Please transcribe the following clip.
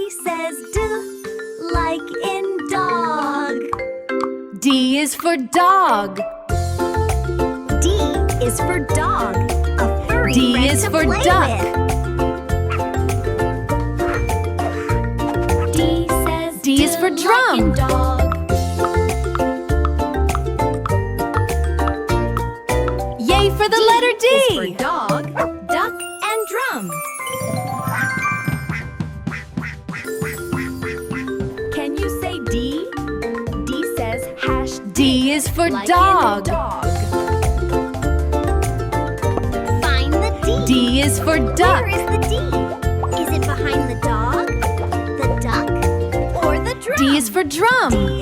says D, like in dog. D is for dog. D is for dog, a furry D friend is to for play duck. with. D says D is for like drum. in dog. Yay for the letter D! Is for dog, duck, and drum. Can you say D? D says hash D is for like dog. in dog. Find the D. D is for duck. Where is the D? Is it behind the dog, the duck, or the drum? D is for drum. D